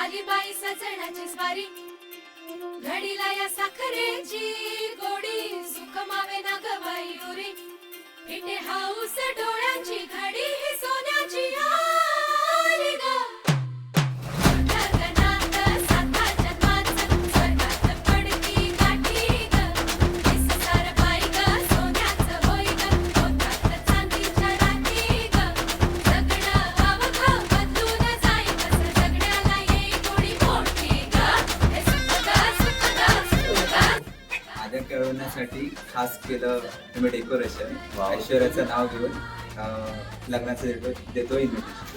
आली बाई सजणाची स्वारी, घडीला या साखरेची गोडी, सुख मावे ना ग बाई उरी, इथे हाऊस डोळ्याची घडी ही सोन्याची आली ग. गगनात साता जन्माचं स्वर्गात पडती गाठी ग, विसर बाई ग सोन्याचं होई ग, होतात चांदीच्या राठी ग. जगणं अवघं बदलून जाई कसं, जगण्याला येई गोडी मोठी ग. हे सुख ग सुख ग सुख ग. आदर कळवण्यासाठी खास केलं तुम्ही डेकोरेशन. ऐश्वर्याचं नाव घेऊन लग्नाचं देतो इन्व्हिटेशन.